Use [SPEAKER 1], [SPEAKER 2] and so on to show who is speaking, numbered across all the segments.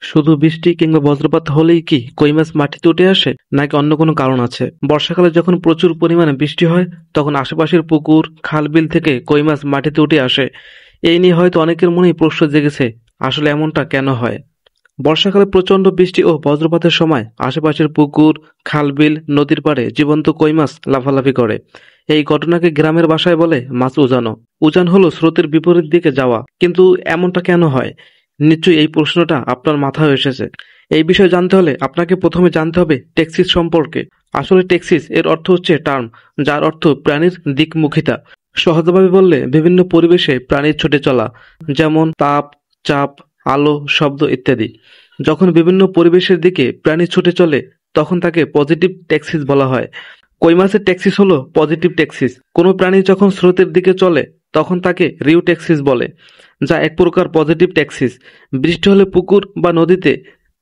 [SPEAKER 1] শুধু বৃষ্টি কিংবা বজ্রপাত হলেই কি কই মাছ মাটিতে উঠে আসে, নাকি অন্য কোনো কারণ আছে? বর্ষাকালে যখন প্রচুর পরিমাণে বৃষ্টি হয়, তখন আশেপাশের পুকুর, খাল, বিল থেকে কই মাছ মাটিতে উঠে আসে। এই নিয়ে হয়তো অনেকের মনেই প্রশ্ন জেগেছে, আসলে এমনটা কেন হয়? বর্ষাকালে প্রচণ্ড বৃষ্টি ও বজ্রপাতের সময় আশেপাশের পুকুর, খাল, বিল, নদীর পাড়ে জীবন্ত কই মাছ লাফালাফি করে। এই ঘটনাকে গ্রামের ভাষায় বলে মাছ উজানো। উজান হলো স্রোতের বিপরীত দিকে যাওয়া। কিন্তু এমনটা কেন হয়? নিশ্চয়ই এই প্রশ্নটা আপনার মাথায় এসেছে। এই বিষয়ে জানতে হলে আপনাকে প্রথমে জানতে হবে টেক্সিস সম্পর্কে। আসলে টেক্সিস এর অর্থ হচ্ছে টার্ম, যার অর্থ প্রাণীর দিকমুখিতা। সহজভাবে বললে বিভিন্ন পরিবেশে প্রাণীর ছুটে চলা, যেমন তাপ, চাপ, আলো, শব্দ ইত্যাদি। যখন বিভিন্ন পরিবেশের দিকে প্রাণী ছুটে চলে, তখন তাকে পজিটিভ টেক্সিস বলা হয়। কই মাছের টেক্সিস হলো পজিটিভ টেক্সিস। কোনো প্রাণী যখন স্রোতের দিকে চলে, তখন তাকে রিউটেক্সিস বলে, যা এক প্রকার পজিটিভ টেক্সিস। বৃষ্টি হলে পুকুর বা নদীতে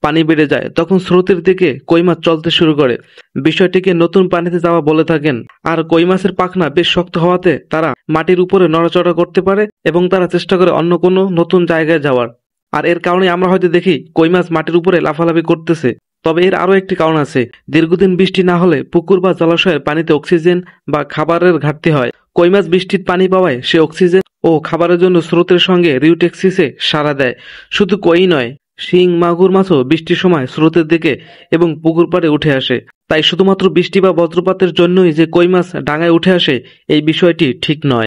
[SPEAKER 1] পানি বেড়ে যায়, তখন স্রোতের দিকে কই মাছ চলতে শুরু করে। বিষয়টিকে নতুন পানিতে যাওয়া বলে থাকেন। আর কই মাছের পাখনা বেশ শক্ত হওয়াতে তারা মাটির উপরে নড়াচড়া করতে পারে এবং তারা চেষ্টা করে অন্য কোনো নতুন জায়গায় যাওয়ার। আর এর কারণে আমরা হয়তো দেখি কই মাছ মাটির উপরে লাফালাফি করতেছে। তবে এর আরো একটি কারণ আছে। দীর্ঘদিন বৃষ্টি না হলে পুকুর বা জলাশয়ের পানিতে অক্সিজেন বা খাবারের ঘাটতি হয়। কই মাছ বৃষ্টির পানি পাওয়ায় সে অক্সিজেন ও খাবারের জন্য স্রোতের সঙ্গে রিউটেক্সিসে সাড়া দেয়। শুধু কই নয়, শিং, মাগুর মাছও বৃষ্টির সময় স্রোতের দিকে এবং পুকুর পাড়ে উঠে আসে। তাই শুধুমাত্র বৃষ্টি বা বজ্রপাতের জন্যই যে কই মাছ ডাঙায় উঠে আসে, এই বিষয়টি ঠিক নয়।